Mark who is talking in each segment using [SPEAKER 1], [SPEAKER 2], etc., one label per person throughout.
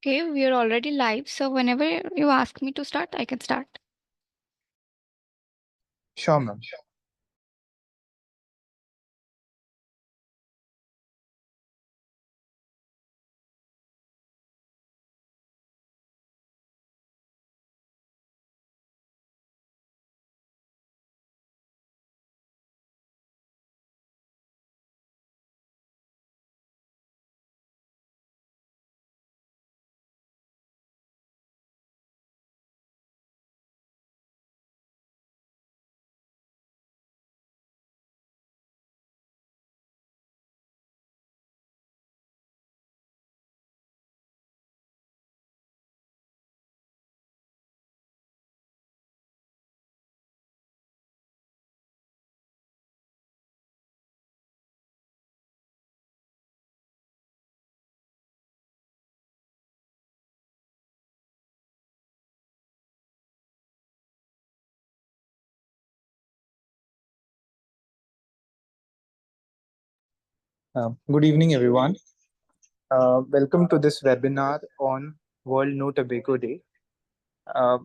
[SPEAKER 1] Okay, we are already live, so whenever you ask me to start, I can start.
[SPEAKER 2] Sure, ma'am. Good evening, everyone. Welcome to this webinar on World No Tobacco Day. Uh,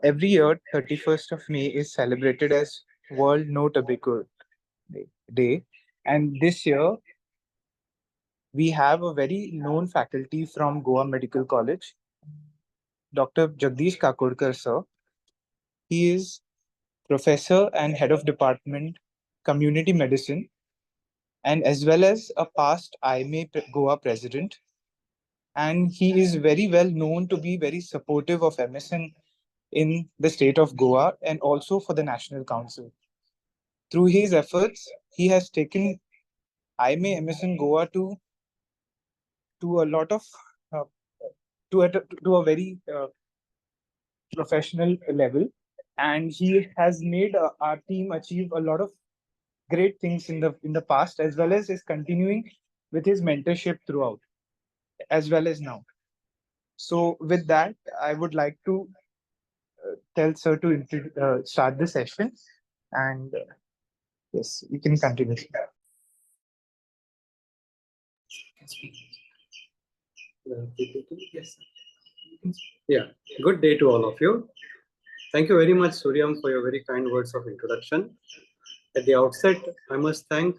[SPEAKER 2] every year, 31st of May is celebrated as World No Tobacco Day. And this year, we have a very known faculty from Goa Medical College, Dr. Jagadish Kakodkar, sir. He is professor and head of department community medicine, and as well as a past IMA Goa president. And he is very well known to be very supportive of MSN in the state of Goa and also for the National Council. Through his efforts, he has taken IMA MSN Goa to a lot of uh, to a very professional level, and he has made our team achieve a lot of great things in the past, as well as is continuing with his mentorship throughout, as well as now. So with that, I would like to tell sir to start the session, and yes, you can continue.
[SPEAKER 3] Yes. Yeah. Good day to all of you. Thank you very much, Suryam, for your very kind words of introduction. At the outset, I must thank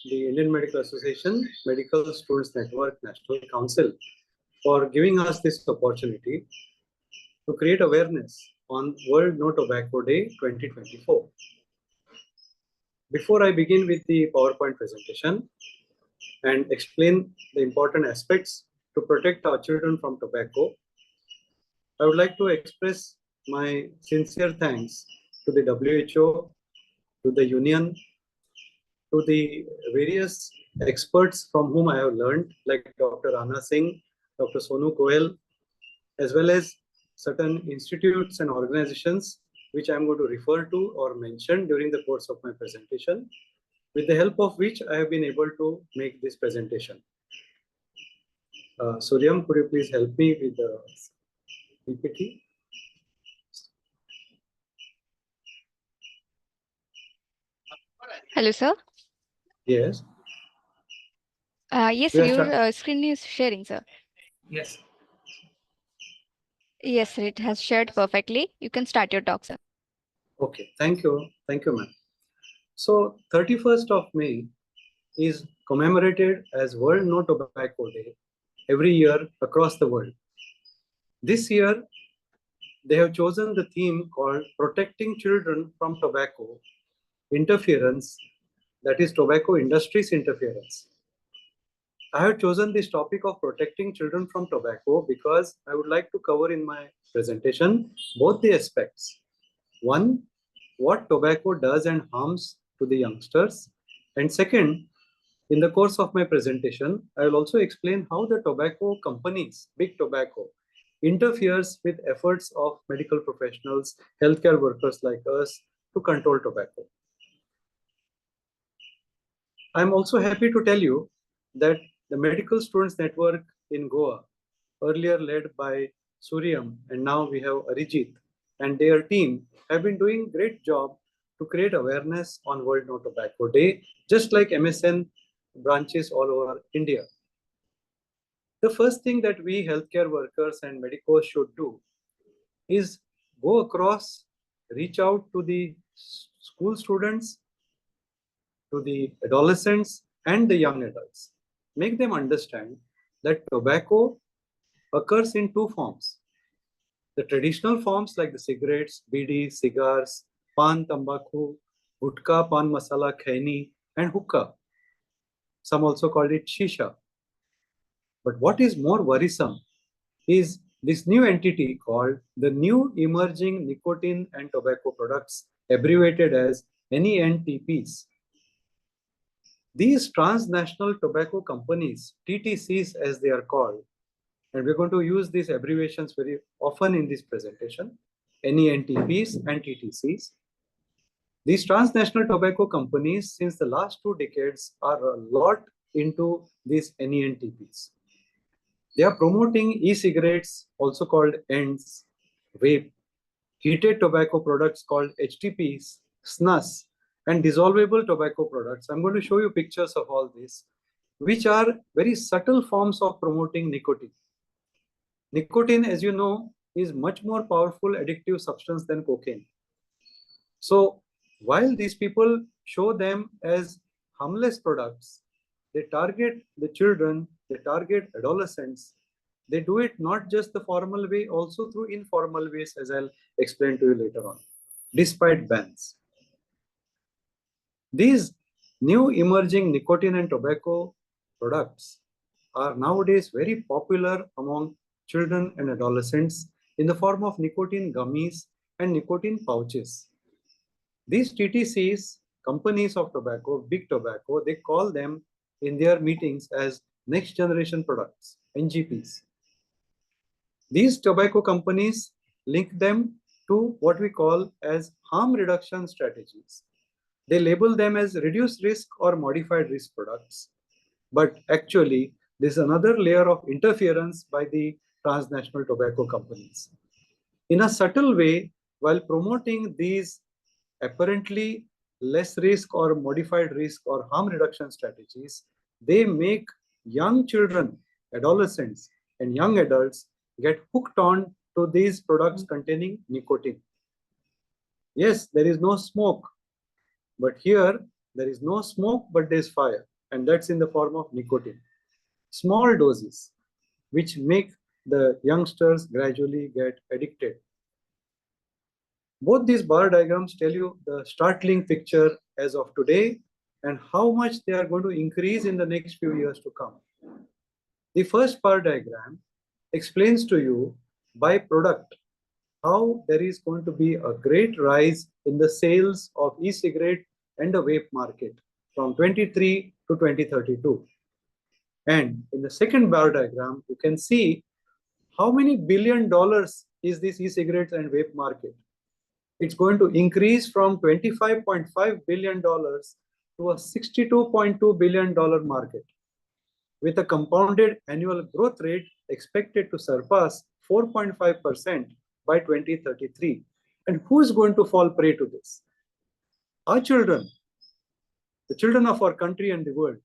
[SPEAKER 3] the Indian Medical Association, Medical Students Network, National Council for giving us this opportunity to create awareness on World No Tobacco Day 2024. Before I begin with the PowerPoint presentation and explain the important aspects to protect our children from tobacco, I would like to express my sincere thanks to the WHO, to the Union, to the various experts from whom I have learned, like Dr. Rana Singh, Dr. Sonu Koel, as well as certain institutes and organizations which I am going to refer to or mention during the course of my presentation, with the help of which I have been able to make this presentation. Suryam, could you please help me with the PPT?
[SPEAKER 1] Hello, sir.
[SPEAKER 3] Yes.
[SPEAKER 1] Yes, your screen is sharing, sir.
[SPEAKER 3] Yes.
[SPEAKER 1] Yes, sir, it has shared perfectly. You can start your talk, sir.
[SPEAKER 3] Okay, thank you. Thank you, ma'am. So 31st of May is commemorated as World No Tobacco Day every year across the world. This year, they have chosen the theme called Protecting Children from Tobacco Interference, that is tobacco industry's interference. I have chosen this topic of protecting children from tobacco because I would like to cover in my presentation both the aspects. One, what tobacco does and harms to the youngsters. And second, in the course of my presentation, I will also explain how the tobacco companies, big tobacco, interferes with efforts of medical professionals, healthcare workers like us to control tobacco. I'm also happy to tell you that the Medical Students Network in Goa, earlier led by Suryam, and now we have Arijit and their team have been doing great job to create awareness on World No Tobacco Day, just like MSN branches all over India. The first thing that we healthcare workers and medicos should do is go across, reach out to the school students, to the adolescents and the young adults. Make them understand that tobacco occurs in two forms. The traditional forms like the cigarettes, bidi, cigars, pan, tambaku, gutka, pan masala, khaini, and hookah. Some also call it shisha. But what is more worrisome is this new entity called the New Emerging Nicotine and Tobacco Products, abbreviated as NENTPs. These transnational tobacco companies, TTCs as they are called, and we're going to use these abbreviations very often in this presentation, NENTPs and TTCs. These transnational tobacco companies, since the last 2 decades, are a lot into these NENTPs. They are promoting e-cigarettes, also called ENDs, vape, heated tobacco products called HTPs, snus, and dissolvable tobacco products. I'm going to show you pictures of all this, which are very subtle forms of promoting nicotine. Nicotine, as you know, is much more powerful addictive substance than cocaine. So while these people show them as harmless products, they target the children, they target adolescents. They do it not just the formal way, also through informal ways, as I'll explain to you later on, despite bans. These new emerging nicotine and tobacco products are nowadays very popular among children and adolescents in the form of nicotine gummies and nicotine pouches. These TTCs, companies of tobacco, big tobacco, they call them in their meetings as next generation products, NGPs. These tobacco companies link them to what we call as harm reduction strategies. They label them as reduced risk or modified risk products. But actually, there's another layer of interference by the transnational tobacco companies. In a subtle way, while promoting these apparently less risk or modified risk or harm reduction strategies, they make young children, adolescents, and young adults get hooked on to these products containing nicotine. Yes, there is no smoke, but here there is no smoke, but there's fire, and that's in the form of nicotine. Small doses, which make the youngsters gradually get addicted. Both these bar diagrams tell you the startling picture as of today and how much they are going to increase in the next few years to come. The first bar diagram explains to you by product how there is going to be a great rise in the sales of e-cigarette and the vape market from 23 to 2032. And in the second bar diagram, you can see how many $billion is this e-cigarettes and vape market. It's going to increase from $25.5 billion to a $62.2 billion market, with a compounded annual growth rate expected to surpass 4.5% by 2033. And who is going to fall prey to this? Our children, the children of our country and the world,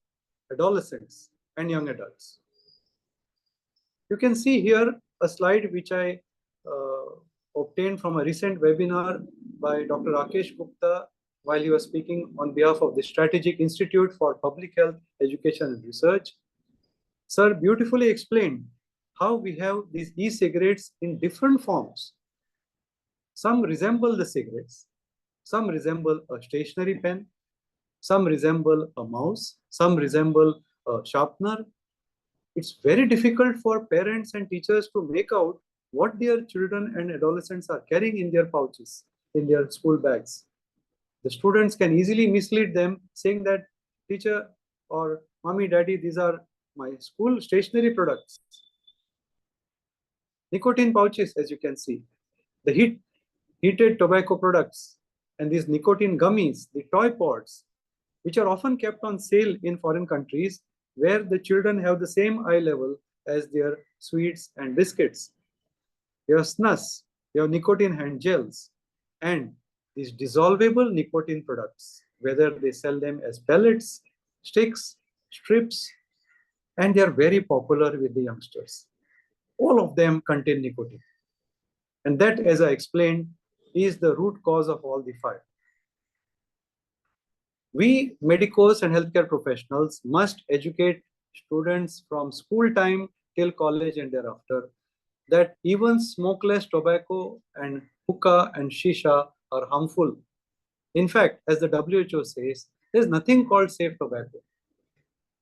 [SPEAKER 3] adolescents and young adults. You can see here a slide which I obtained from a recent webinar by Dr. Rakesh Gupta while he was speaking on behalf of the Strategic Institute for Public Health, Education and Research. Sir beautifully explained how we have these e-cigarettes in different forms. Some resemble the cigarettes, some resemble a stationary pen, some resemble a mouse, some resemble a sharpener. It's very difficult for parents and teachers to make out what their children and adolescents are carrying in their pouches, in their school bags. The students can easily mislead them, saying that teacher or mommy, daddy, these are my school stationery products. Nicotine pouches, as you can see, the heated tobacco products, and these nicotine gummies, the toy pods, which are often kept on sale in foreign countries where the children have the same eye level as their sweets and biscuits. You have snus, you have nicotine hand gels, and these dissolvable nicotine products, whether they sell them as pellets, sticks, strips, and they are very popular with the youngsters. All of them contain nicotine. And that, as I explained, is the root cause of all the fire. We medicos and healthcare professionals must educate students from school time till college and thereafter that even smokeless tobacco and hookah and shisha are harmful. In fact, as the WHO says, there's nothing called safe tobacco.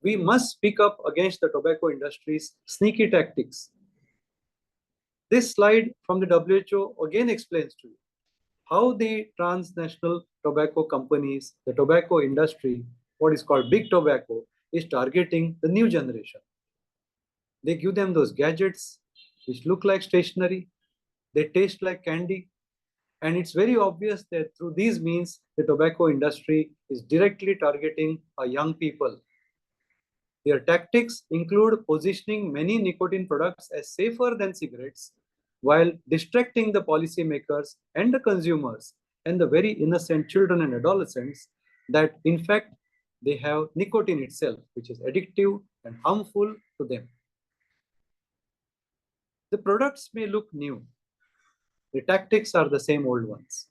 [SPEAKER 3] We must speak up against the tobacco industry's sneaky tactics. This slide from the WHO again explains to you how the transnational tobacco companies, the tobacco industry, what is called big tobacco, is targeting the new generation. They give them those gadgets which look like stationery, they taste like candy, and it's very obvious that through these means, the tobacco industry is directly targeting our young people. Their tactics include positioning many nicotine products as safer than cigarettes while distracting the policymakers and the consumers and the very innocent children and adolescents that in fact they have nicotine itself, which is addictive and harmful to them. The products may look new. The tactics are the same old ones.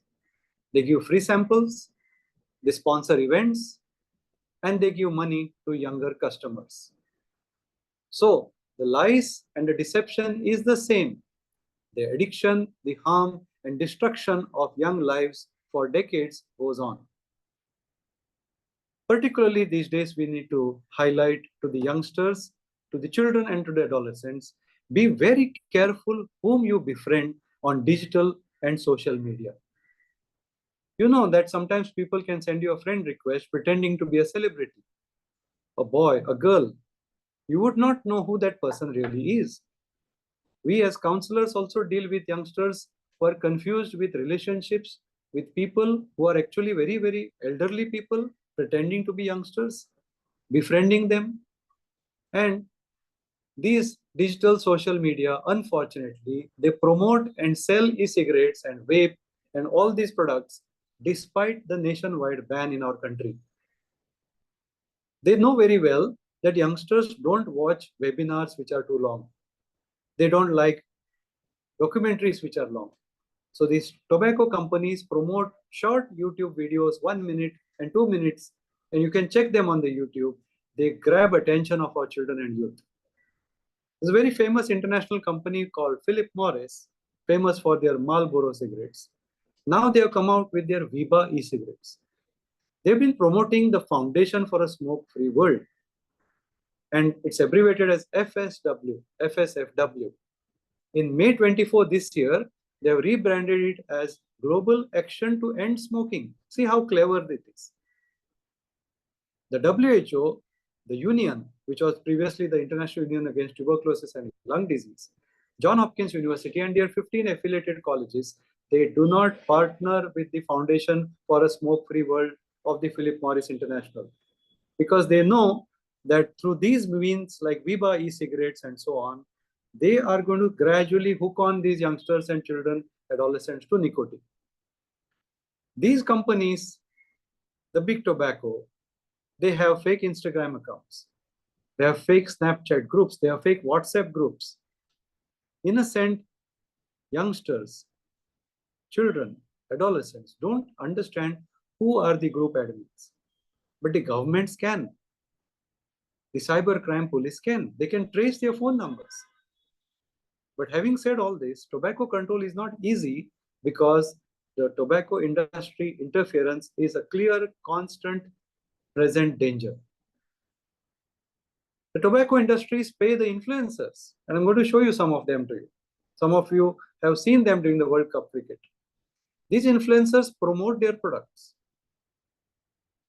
[SPEAKER 3] They give free samples, they sponsor events, and they give money to younger customers. So the lies and the deception is the same. The addiction, the harm, and destruction of young lives for decades goes on. Particularly these days, we need to highlight to the youngsters, to the children, and to the adolescents, be very careful whom you befriend on digital and social media. You know that sometimes people can send you a friend request pretending to be a celebrity, a boy, a girl. You would not know who that person really is. We as counselors also deal with youngsters who are confused with relationships with people who are actually very, very elderly people pretending to be youngsters, befriending them. And these digital social media, unfortunately, they promote and sell e-cigarettes and vape and all these products despite the nationwide ban in our country. They know very well that youngsters don't watch webinars which are too long. They don't like documentaries which are long. So these tobacco companies promote short YouTube videos, 1 minute and 2 minutes, and you can check them on the YouTube. They grab attention of our children and youth. There's a very famous international company called Philip Morris, famous for their Marlboro cigarettes. Now they have come out with their Viva e-cigarettes. They've been promoting the Foundation for a Smoke-Free World, and it's abbreviated as FSFW. In May 24 this year, they have rebranded it as Global Action to End Smoking. See how clever it is. The WHO, the union, which was previously the International Union Against Tuberculosis and Lung Disease, Johns Hopkins University, and their 15 affiliated colleges, they do not partner with the Foundation for a Smoke-Free World of the Philip Morris International, because they know that through these means like Viva e-cigarettes and so on, they are going to gradually hook on these youngsters and children, adolescents to nicotine. These companies, the big tobacco, they have fake Instagram accounts. They have fake Snapchat groups. They have fake WhatsApp groups. Innocent youngsters, children, adolescents don't understand who are the group admins. But the governments can. The cybercrime police can. They can trace their phone numbers. But having said all this, tobacco control is not easy because the tobacco industry interference is a clear, constant, present danger. The tobacco industries pay the influencers, and I'm going to show you some of them to you. Some of you have seen them during the World Cup cricket. These influencers promote their products.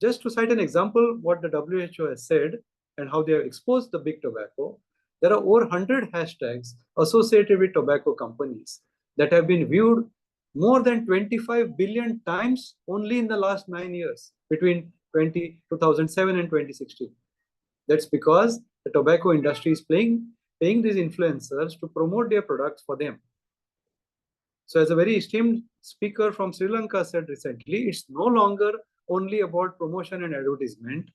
[SPEAKER 3] Just to cite an example, what the WHO has said and how they have exposed the big tobacco, there are over 100 hashtags associated with tobacco companies that have been viewed more than 25 billion times only in the last 9 years, between 2007 and 2016. That's because the tobacco industry is playing paying these influencers to promote their products for them. So, as a very esteemed speaker from Sri Lanka said recently, it's no longer only about promotion and advertisement.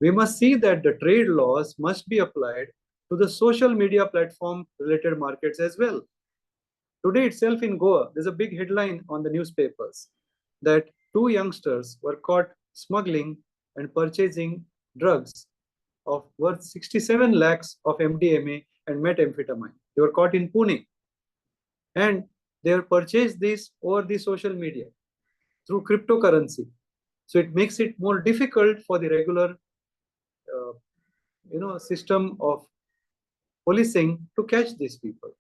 [SPEAKER 3] We must see that the trade laws must be applied to the social media platform related markets as well. Today itself in Goa, there's a big headline on the newspapers that two youngsters were caught smuggling and purchasing drugs of worth 67 lakhs of MDMA and methamphetamine. They were caught in Pune, and they have purchased this over the social media through cryptocurrency. So it makes it more difficult for the regular system of policing to catch these people.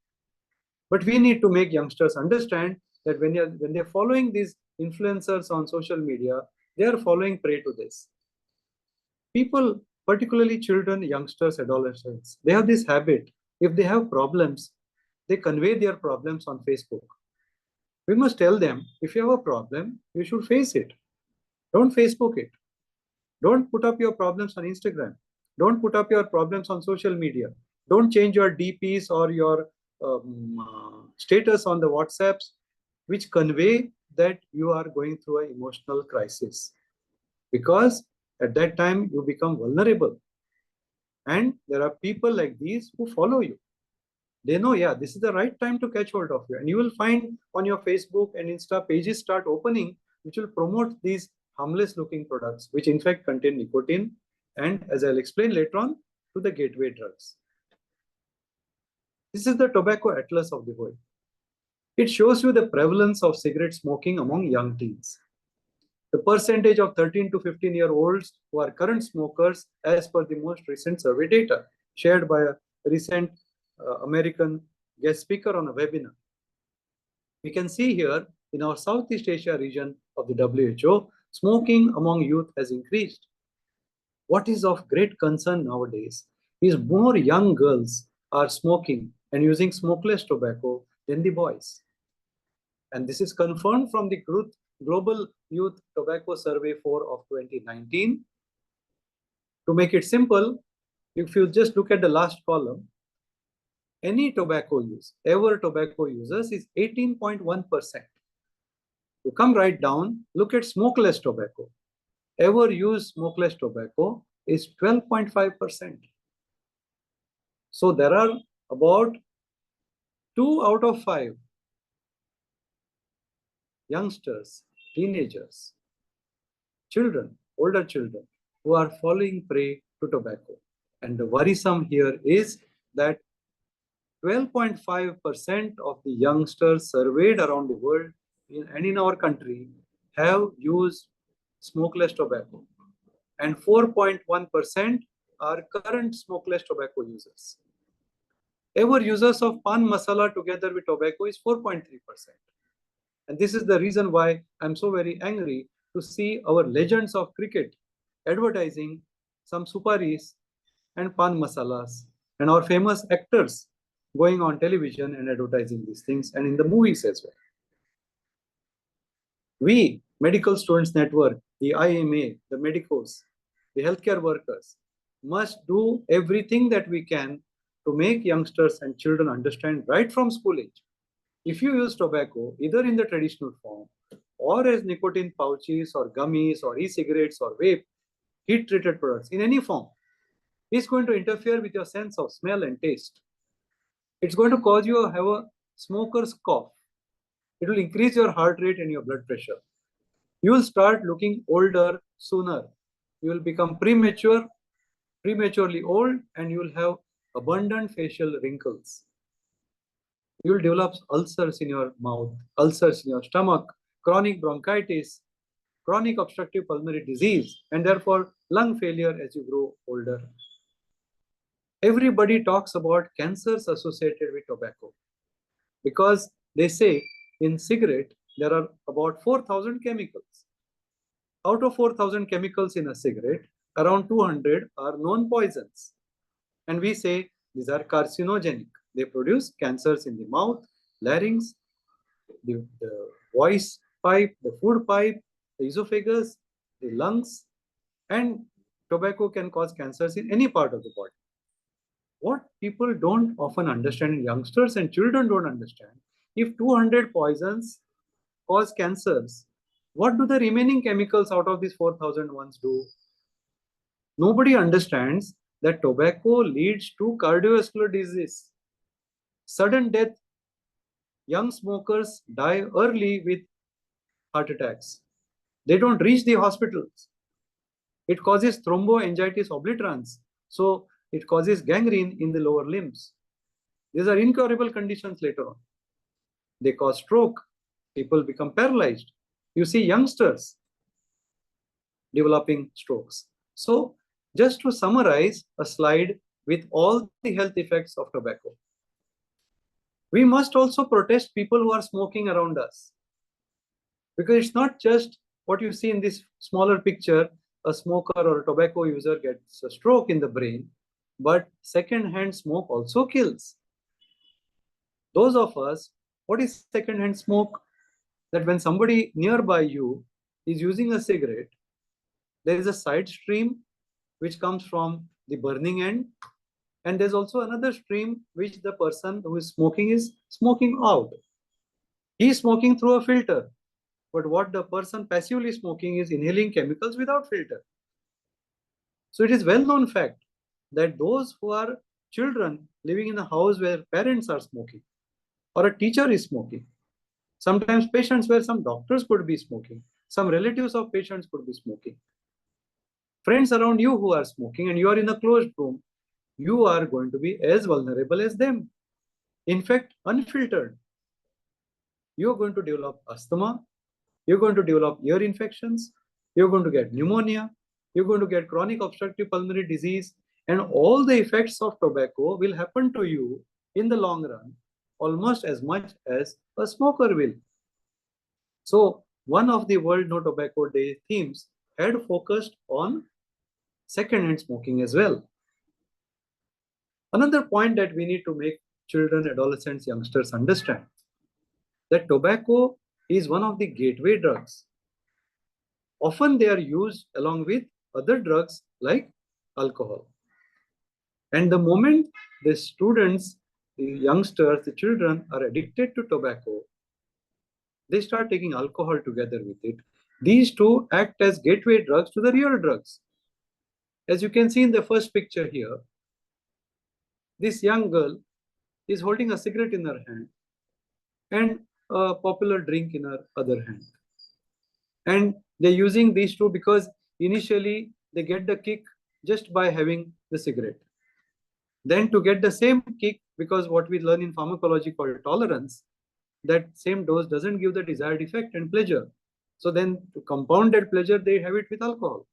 [SPEAKER 3] But we need to make youngsters understand that when they're following these influencers on social media, they are falling prey to this. People, particularly children, youngsters, adolescents, they have this habit. If they have problems, they convey their problems on Facebook. We must tell them, if you have a problem, you should face it. Don't Facebook it. Don't put up your problems on Instagram. Don't put up your problems on social media. Don't change your DPs or your status on the WhatsApps, which convey that you are going through an emotional crisis. Because at that time, you become vulnerable. And there are people like these who follow you. They know, yeah, this is the right time to catch hold of you. And you will find on your Facebook and Insta pages start opening, which will promote these harmless looking products, which in fact contain nicotine. And as I'll explain later on, to the gateway drugs. This is the tobacco atlas of the world. It shows you the prevalence of cigarette smoking among young teens. The percentage of 13 to 15-year-olds who are current smokers as per the most recent survey data shared by a recent American guest speaker on a webinar. We can see here in our Southeast Asia region of the WHO, smoking among youth has increased. What is of great concern nowadays is more young girls are smoking and using smokeless tobacco than the boys. And this is confirmed from the Global Youth Tobacco Survey 4 of 2019. To make it simple, if you just look at the last column, any tobacco use, ever tobacco users is 18.1%. You come right down, look at smokeless tobacco. Ever use smokeless tobacco is 12.5%. So there are about 2 out of 5 youngsters, teenagers, children, older children, who are falling prey to tobacco. And the worrisome here is that 12.5% of the youngsters surveyed around the world and in our country have used smokeless tobacco. And 4.1% are current smokeless tobacco users. Ever users of pan masala together with tobacco is 4.3%. And this is the reason why I'm so very angry to see our legends of cricket advertising some suparis and pan masalas, and our famous actors going on television and advertising these things, and in the movies as well. We, Medical Students Network, the IMA, the medicos, the healthcare workers, must do everything that we can to make youngsters and children understand right from school age. If you use tobacco, either in the traditional form or as nicotine pouches or gummies or e-cigarettes or vape, heat-treated products, in any form, it's going to interfere with your sense of smell and taste. It's going to cause you to have a smoker's cough. It will increase your heart rate and your blood pressure. You will start looking older sooner. You will become prematurely old, and you will have abundant facial wrinkles. You will develop ulcers in your mouth, ulcers in your stomach, chronic bronchitis, chronic obstructive pulmonary disease, and therefore lung failure as you grow older. Everybody talks about cancers associated with tobacco because they say in cigarette there are about 4,000 chemicals. Out of 4,000 chemicals in a cigarette, around 200 are known poisons. And we say these are carcinogenic. They produce cancers in the mouth, larynx, the voice pipe, the food pipe, the esophagus, the lungs, and tobacco can cause cancers in any part of the body. What people don't often understand, youngsters and children don't understand, if 200 poisons cause cancers, what do the remaining chemicals out of these 4,000 ones do? Nobody understands that tobacco leads to cardiovascular disease, sudden death. Young smokers die early with heart attacks. They don't reach the hospitals. It causes thromboangiitis obliterans. So it causes gangrene in the lower limbs. These are incurable conditions later on. They cause stroke. People become paralyzed. You see youngsters developing strokes. So just to summarize a slide with all the health effects of tobacco. We must also protest people who are smoking around us. Because it's not just what you see in this smaller picture, a smoker or a tobacco user gets a stroke in the brain, but second-hand smoke also kills. Those of us, what is second-hand smoke? That when somebody nearby you is using a cigarette, there is a side stream which comes from the burning end, and there's also another stream which the person who is smoking out. He is smoking through a filter, but what the person passively smoking is inhaling chemicals without filter. So it is well-known fact that those who are children living in a house where parents are smoking, or a teacher is smoking, sometimes patients where some doctors could be smoking, some relatives of patients could be smoking, friends around you who are smoking, and you are in a closed room, you are going to be as vulnerable as them. In fact, unfiltered, you are going to develop asthma, you're going to develop ear infections, you're going to get pneumonia, you're going to get chronic obstructive pulmonary disease, and all the effects of tobacco will happen to you in the long run almost as much as a smoker will. So one of the World No Tobacco Day themes had focused on second-hand smoking as well. Another point that we need to make children, adolescents, youngsters understand that tobacco is one of the gateway drugs. Often they are used along with other drugs like alcohol. And the moment the students, the youngsters, the children are addicted to tobacco, they start taking alcohol together with it. These two act as gateway drugs to the real drugs. As you can see in the first picture here, this young girl is holding a cigarette in her hand and a popular drink in her other hand. And they're using these two because initially they get the kick just by having the cigarette. Then to get the same kick, because what we learn in pharmacology called tolerance, that same dose doesn't give the desired effect and pleasure. So then to compound that pleasure, they have it with alcohol.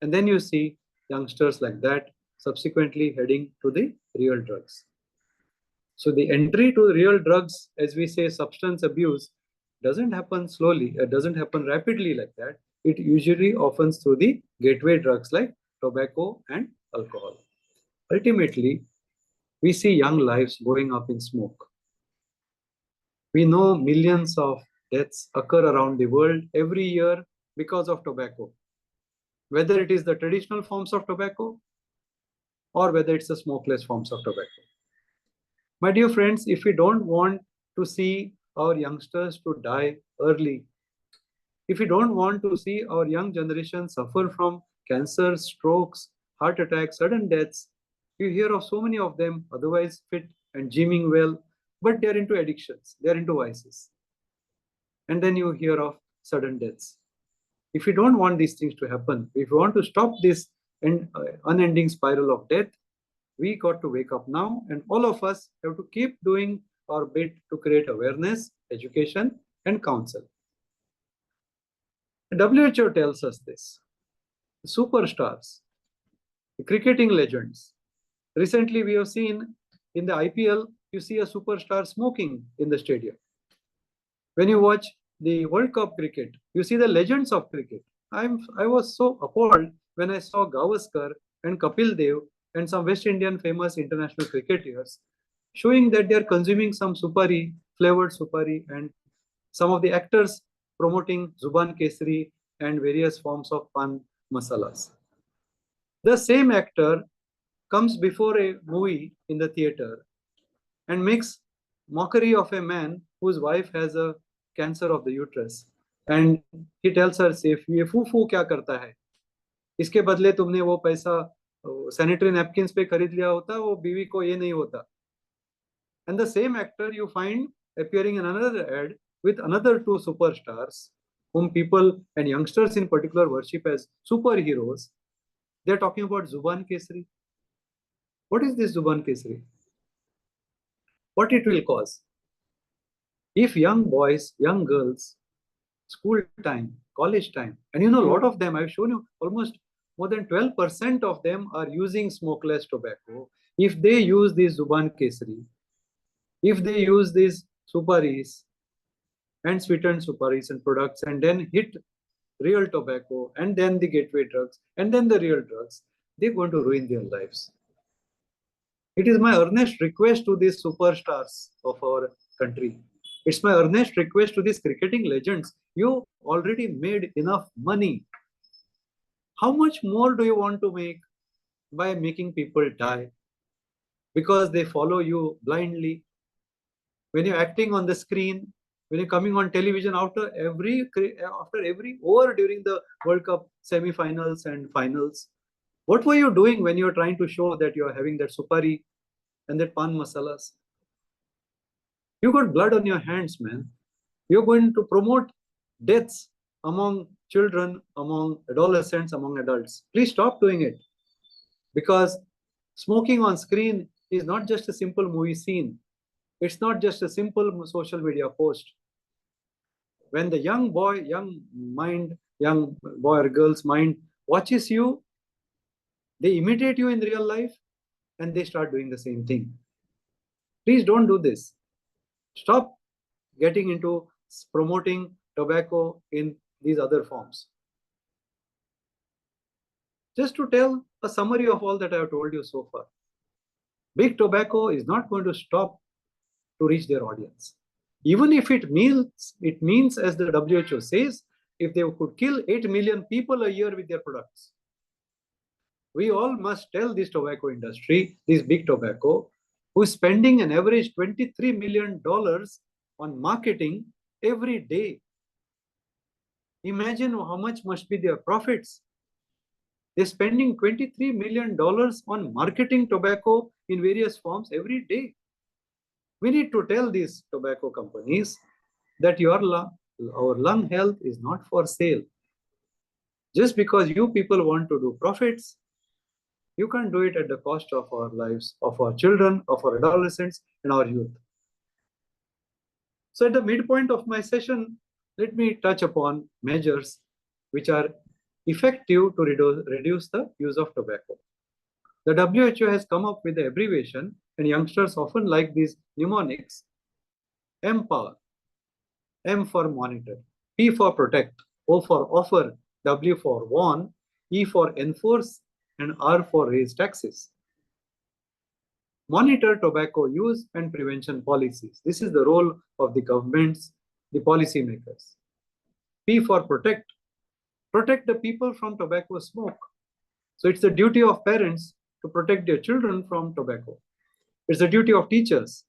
[SPEAKER 3] And then you see youngsters like that subsequently heading to the real drugs. So the entry to real drugs, as we say, substance abuse, doesn't happen slowly. It doesn't happen rapidly like that. It usually happens through the gateway drugs like tobacco and alcohol. Ultimately, we see young lives going up in smoke. We know millions of deaths occur around the world every year because of tobacco, whether it is the traditional forms of tobacco or whether it's the smokeless forms of tobacco. My dear friends, if we don't want to see our youngsters to die early, if we don't want to see our young generation suffer from cancer, strokes, heart attacks, sudden deaths, you hear of so many of them otherwise fit and gymming well, but they're into addictions, they're into vices. And then you hear of sudden deaths. If we don't want these things to happen, if we want to stop this unending spiral of death, we got to wake up now, and all of us have to keep doing our bit to create awareness, education, and counsel. The WHO tells us this. The superstars, the cricketing legends. Recently, we have seen in the IPL, you see a superstar smoking in the stadium. When you watch the World Cup cricket, you see the legends of cricket. I was so appalled when I saw Gavaskar and Kapil Dev and some West Indian famous international cricketers showing that they are consuming some supari, flavored supari, and some of the actors promoting Zuban Kesari and various forms of pan masalas. The same actor comes before a movie in the theater and makes mockery of a man whose wife has a cancer of the uterus, and he tells her, "Safe, ये फू क्या करता है? इसके बदले तुमने वो पैसा सैनिटरी नैपकिन्स पे खरीद लिया होता, वो बीवी को ये नहीं होता." And the same actor you find appearing in another ad with another two superstars, whom people and youngsters in particular worship as superheroes. They're talking about Zuban Kesari. What is this Zuban Kesari? What it will cause? If young boys, young girls, school time, college time, and a lot of them, I've shown you almost more than 12% of them are using smokeless tobacco. If they use this Zuban Kesari, if they use these suparis and sweetened suparis and products and then hit real tobacco and then the gateway drugs and then the real drugs, they're going to ruin their lives. It is my earnest request to these superstars of our country. It's my earnest request to these cricketing legends. You already made enough money. How much more do you want to make by making people die? Because they follow you blindly. When you're acting on the screen, when you're coming on television after every over during the World Cup semi-finals and finals, what were you doing when you're trying to show that you're having that supari and that pan masalas? You got blood on your hands, man. You're going to promote deaths among children, among adolescents, among adults. Please stop doing it. Because smoking on screen is not just a simple movie scene. It's not just a simple social media post. When the young boy or girl's mind watches you, they imitate you in real life and they start doing the same thing. Please don't do this. Stop getting into promoting tobacco in these other forms. Just to tell a summary of all that I have told you so far. Big tobacco is not going to stop to reach their audience. Even if it means, as the WHO says, if they could kill 8 million people a year with their products. We all must tell this tobacco industry, this big tobacco, who is spending an average $23 million on marketing every day. Imagine how much must be their profits. They're spending $23 million on marketing tobacco in various forms every day. We need to tell these tobacco companies that our lung health is not for sale. Just because you people want to do profits, you can't do it at the cost of our lives, of our children, of our adolescents, and our youth. So at the midpoint of my session, let me touch upon measures which are effective to reduce the use of tobacco. The WHO has come up with the abbreviation, and youngsters often like these mnemonics. MPOWER, M for monitor, P for protect, O for offer, W for warn, E for enforce, and R for raise taxes. Monitor tobacco use and prevention policies. This is the role of the governments, the policymakers. P for protect. Protect the people from tobacco smoke. So it's the duty of parents to protect their children from tobacco. It's the duty of teachers.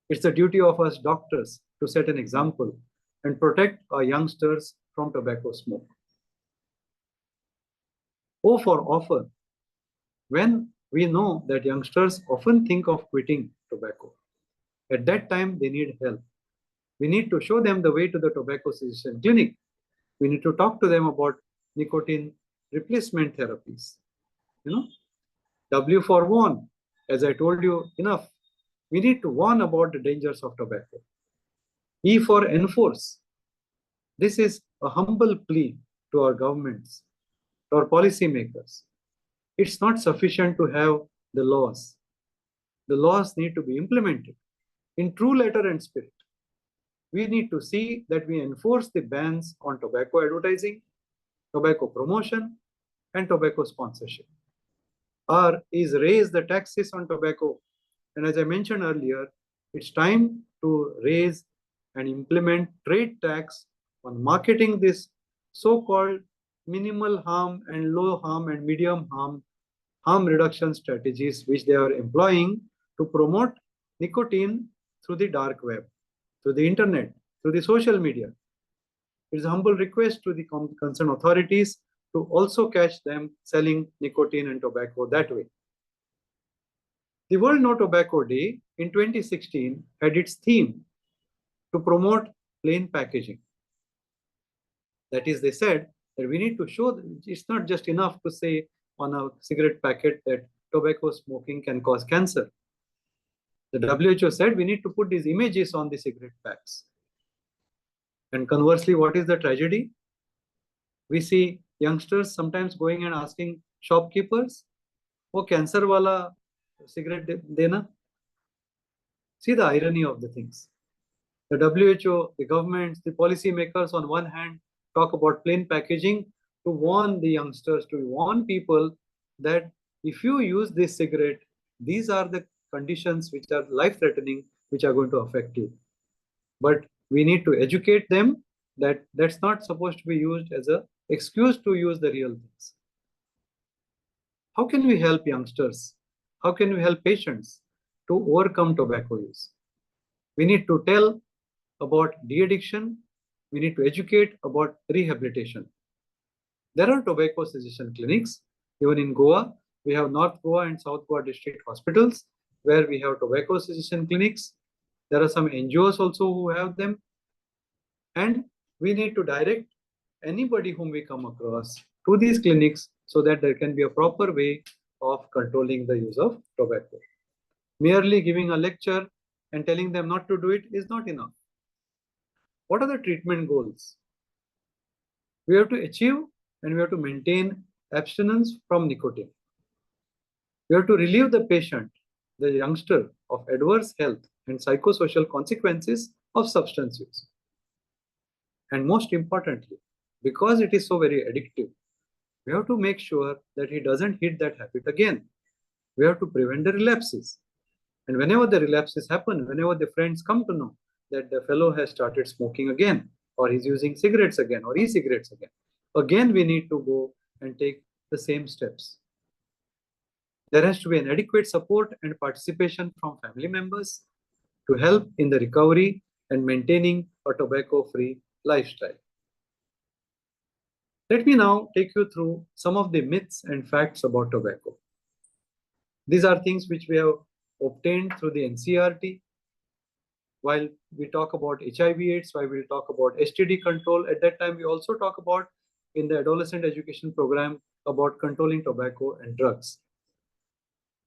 [SPEAKER 3] It's the duty of us doctors to set an example and protect our youngsters from tobacco smoke. O for offer. When we know that youngsters often think of quitting tobacco, at that time they need help. We need to show them the way to the tobacco cessation clinic. We need to talk to them about nicotine replacement therapies. W for warn. As I told you enough, we need to warn about the dangers of tobacco. E for enforce. This is a humble plea to our governments, to our policymakers. It's not sufficient to have the laws. The laws need to be implemented in true letter and spirit. We need to see that we enforce the bans on tobacco advertising, tobacco promotion, and tobacco sponsorship. R is raise the taxes on tobacco. And as I mentioned earlier, it's time to raise and implement trade tax on marketing this so-called minimal harm and low harm and medium harm harm reduction strategies which they are employing to promote nicotine through the dark web, through the internet, through the social media. It is a humble request to the concerned authorities to also catch them selling nicotine and tobacco that way. The World No Tobacco Day in 2016 had its theme to promote plain packaging. That is, they said that we need to show that it's not just enough to say on a cigarette packet that tobacco smoking can cause cancer. The WHO said we need to put these images on the cigarette packs. And conversely, what is the tragedy? We see youngsters sometimes going and asking shopkeepers, "Oh, cancer wala cigarette dena?" See the irony of the things. The WHO, the governments, the policymakers on one hand talk about plain packaging to warn the youngsters, to warn people that if you use this cigarette, these are the conditions which are life-threatening, which are going to affect you. But we need to educate them that that's not supposed to be used as an excuse to use the real things. How can we help youngsters? How can we help patients to overcome tobacco use? We need to tell about de-addiction. We need to educate about rehabilitation. There are tobacco cessation clinics. Even in Goa, we have North Goa and South Goa district hospitals where we have tobacco cessation clinics. There are some NGOs also who have them. And we need to direct anybody whom we come across to these clinics so that there can be a proper way of controlling the use of tobacco. Merely giving a lecture and telling them not to do it is not enough. What are the treatment goals? We have to achieve and we have to maintain abstinence from nicotine. We have to relieve the patient, the youngster, of adverse health and psychosocial consequences of substance use. And most importantly, because it is so very addictive, we have to make sure that he doesn't hit that habit again. We have to prevent the relapses. And whenever the relapses happen, whenever the friends come to know that the fellow has started smoking again, or he's using cigarettes again, or e-cigarettes again we need to go and take the same steps. There has to be an adequate support and participation from family members to help in the recovery and maintaining a tobacco-free lifestyle. Let me now take you through some of the myths and facts about tobacco. These are things which we have obtained through the NCERT. While we talk about HIV/AIDS, while we talk about STD control, at that time we also talk about in the adolescent education program about controlling tobacco and drugs.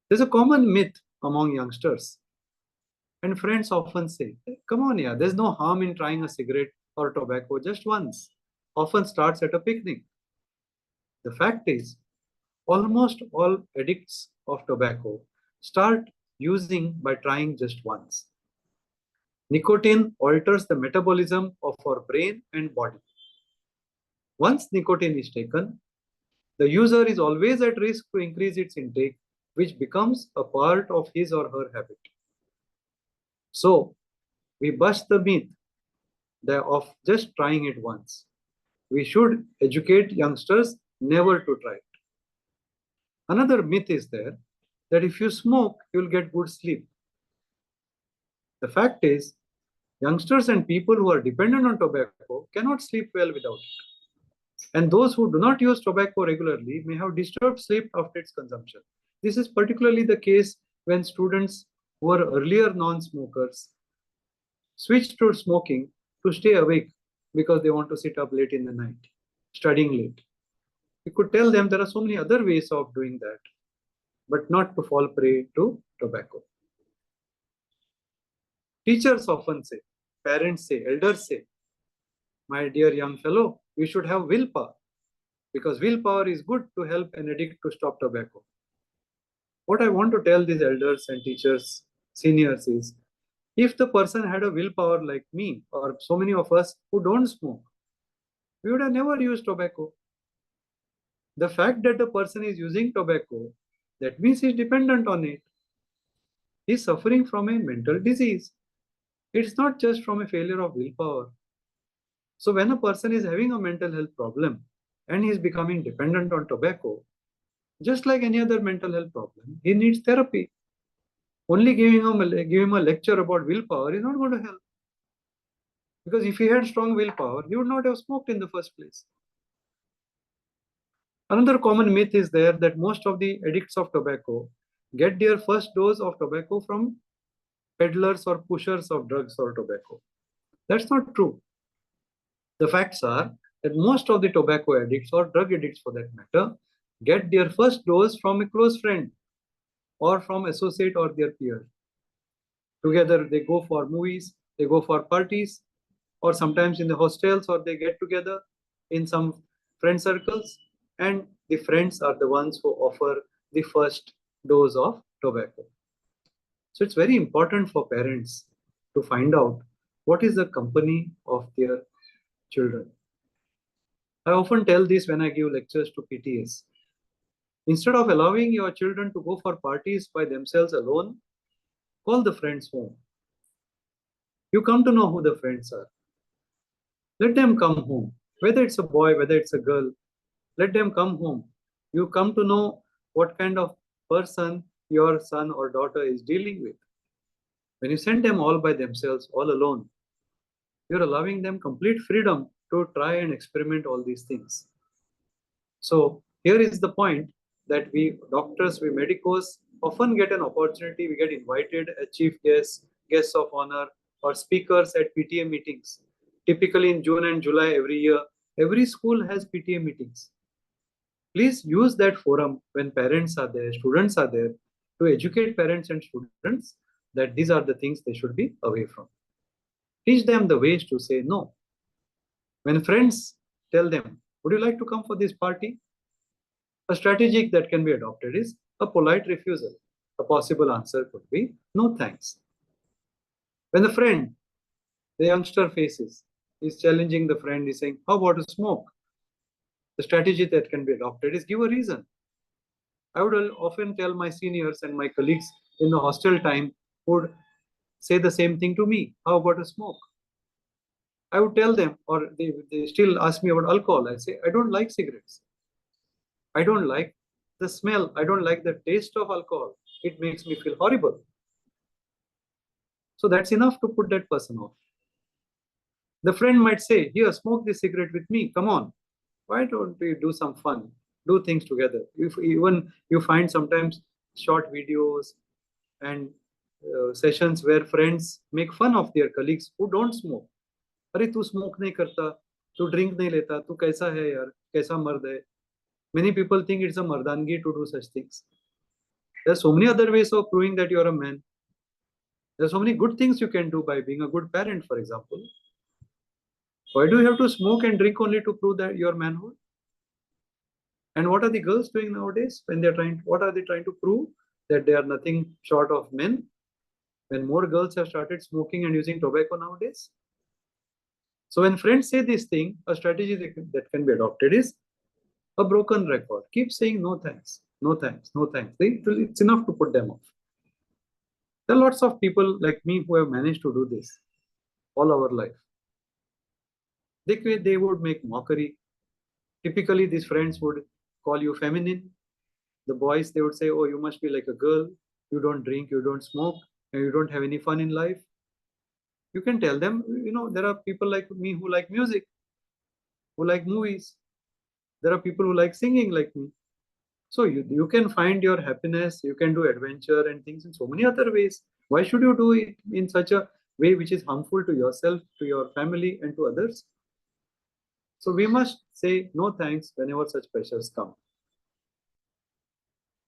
[SPEAKER 3] There's a common myth among youngsters. And friends often say, come on, yeah, there's no harm in trying a cigarette or tobacco just once. Often starts at a picnic. The fact is, almost all addicts of tobacco start using by trying just once. Nicotine alters the metabolism of our brain and body. Once nicotine is taken, the user is always at risk to increase its intake, which becomes a part of his or her habit. So, we bust the myth of just trying it once. We should educate youngsters never to try it. Another myth is there that if you smoke, you'll get good sleep. The fact is, youngsters and people who are dependent on tobacco cannot sleep well without it. And those who do not use tobacco regularly may have disturbed sleep after its consumption. This is particularly the case when students who were earlier non-smokers switch to smoking to stay awake because they want to sit up late in the night, studying late. We could tell them there are so many other ways of doing that, but not to fall prey to tobacco. Teachers often say, parents say, elders say, my dear young fellow, you should have willpower because willpower is good to help an addict to stop tobacco. What I want to tell these elders and teachers, seniors is, if the person had a willpower like me or so many of us who don't smoke, we would have never used tobacco. The fact that the person is using tobacco, that means he's dependent on it. He's suffering from a mental disease. It's not just from a failure of willpower. So when a person is having a mental health problem and he's becoming dependent on tobacco, Just like any other mental health problem, he needs therapy. Only give him a lecture about willpower is not going to help. Because if he had strong willpower, he would not have smoked in the first place. Another common myth is there that most of the addicts of tobacco get their first dose of tobacco from peddlers or pushers of drugs or tobacco. That's not true. The facts are that most of the tobacco addicts or drug addicts for that matter get their first dose from a close friend or from associate or their peer. Together they go for movies, they go for parties, or sometimes in the hostels, or they get together in some friend circles, and the friends are the ones who offer the first dose of tobacco. So it's very important for parents to find out what is the company of their children. I often tell this when I give lectures to PTAs. Instead of allowing your children to go for parties by themselves alone, call the friends home. You come to know who the friends are. Let them come home. Whether it's a boy, whether it's a girl, let them come home. You come to know what kind of person your son or daughter is dealing with. When you send them all by themselves, all alone, you're allowing them complete freedom to try and experiment all these things. So here is the point that we doctors, we medicos often get an opportunity, we get invited as chief guests, guests of honor, or speakers at PTA meetings. Typically in June and July every year, every school has PTA meetings. Please use that forum when parents are there, students are there, to educate parents and students that these are the things they should be away from. Teach them the ways to say no. When friends tell them, would you like to come for this party? A strategy that can be adopted is a polite refusal. A possible answer could be no thanks. When the friend, the youngster faces, is challenging the friend, is saying, how about a smoke? The strategy that can be adopted is give a reason. I would often tell my seniors and my colleagues in the hostel time would say the same thing to me. How about a smoke? I would tell them, or they still ask me about alcohol. I say, I don't like cigarettes. I don't like the smell. I don't like the taste of alcohol. It makes me feel horrible. So that's enough to put that person off. The friend might say, here, smoke this cigarette with me. Come on. Why don't we do some fun? Do things together. If even you find sometimes short videos and sessions where friends make fun of their colleagues who don't smoke. अरे तू smoke नहीं करता, तू drink नहीं लेता, तू कैसा है यार, कैसा मर्द है. Many people think it's a mardangi to do such things. There are so many other ways of proving that you're a man. There are so many good things you can do by being a good parent, for example. Why do you have to smoke and drink only to prove that you're manhood? And what are the girls doing nowadays when they're trying? What are they trying to prove? That they are nothing short of men. When more girls have started smoking and using tobacco nowadays. So when friends say this thing, a strategy that can be adopted is a broken record. Keep saying no thanks, no thanks, no thanks. It's enough to put them off. There are lots of people like me who have managed to do this all our life. They would make mockery. Typically, these friends would call you feminine. The boys, they would say, oh, you must be like a girl. You don't drink, you don't smoke, and you don't have any fun in life. You can tell them, there are people like me who like music, who like movies. There are people who like singing like me. So you can find your happiness, you can do adventure and things in so many other ways. Why should you do it in such a way which is harmful to yourself, to your family, and to others? So we must say no thanks whenever such pressures come.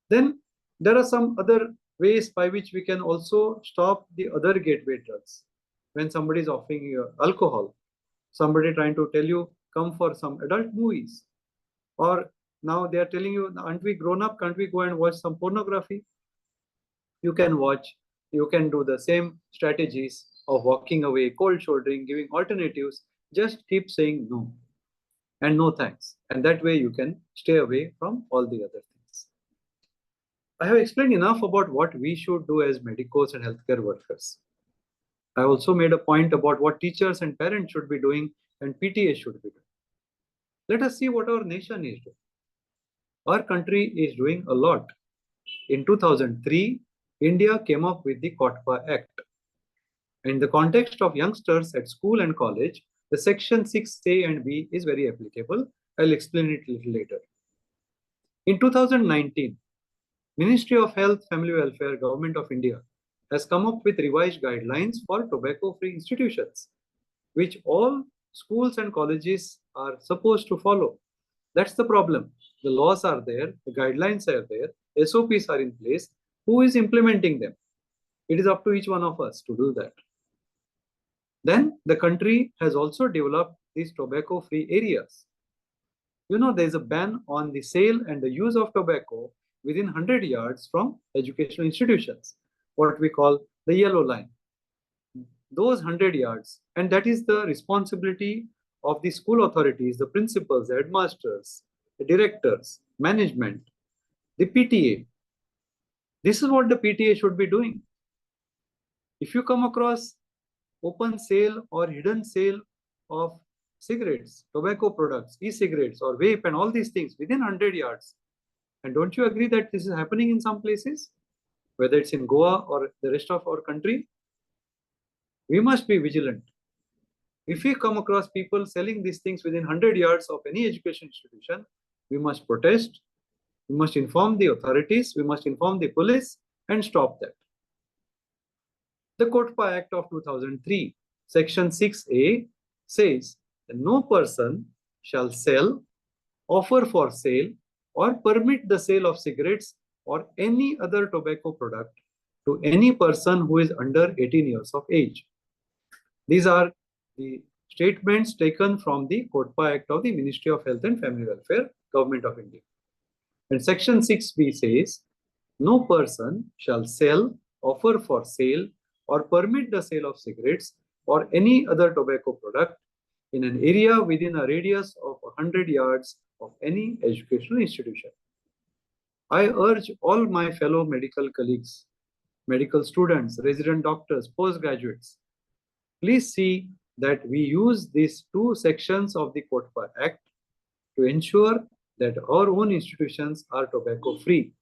[SPEAKER 3] Then there are some other ways by which we can also stop the other gateway drugs. When somebody is offering you alcohol, somebody trying to tell you, come for some adult movies. Or now they are telling you, aren't we grown up? Can't we go and watch some pornography? You can watch, you can do the same strategies of walking away, cold shouldering, giving alternatives. Just keep saying no and no thanks. And that way you can stay away from all the other things. I have explained enough about what we should do as medicos and healthcare workers. I also made a point about what teachers and parents should be doing and PTA should be doing. Let us see what our nation is doing. Our country is doing a lot. In 2003, India came up with the Kotpa Act. In the context of youngsters at school and college, the section 6A and B is very applicable. I'll explain it a little later. In 2019, Ministry of Health, Family Welfare, Government of India has come up with revised guidelines for tobacco-free institutions, which all schools and colleges are supposed to follow. That's the problem. The laws are there, the guidelines are there, SOPs are in place. Who is implementing them? It is up to each one of us to do that. Then the country has also developed these tobacco-free areas. There is a ban on the sale and the use of tobacco within 100 yards from educational institutions, what we call the yellow line. Those 100 yards, and that is the responsibility of the school authorities, the principals, the headmasters, the directors, management, the PTA. This is what the PTA should be doing. If you come across open sale or hidden sale of cigarettes, tobacco products, e-cigarettes or vape and all these things within 100 yards, and don't you agree that this is happening in some places, whether it's in Goa or the rest of our country? We must be vigilant. If we come across people selling these things within 100 yards of any education institution, we must protest, we must inform the authorities, we must inform the police and stop that. The Kotpa Act of 2003, Section 6A says that no person shall sell, offer for sale, or permit the sale of cigarettes or any other tobacco product to any person who is under 18 years of age. These are the statements taken from the Kotpa Act of the Ministry of Health and Family Welfare, Government of India. And Section 6B says, no person shall sell, offer for sale, or permit the sale of cigarettes or any other tobacco product in an area within a radius of 100 yards of any educational institution. I urge all my fellow medical colleagues, medical students, resident doctors, postgraduates, please see that we use these two sections of the Kotpa Act to ensure that our own institutions are tobacco free.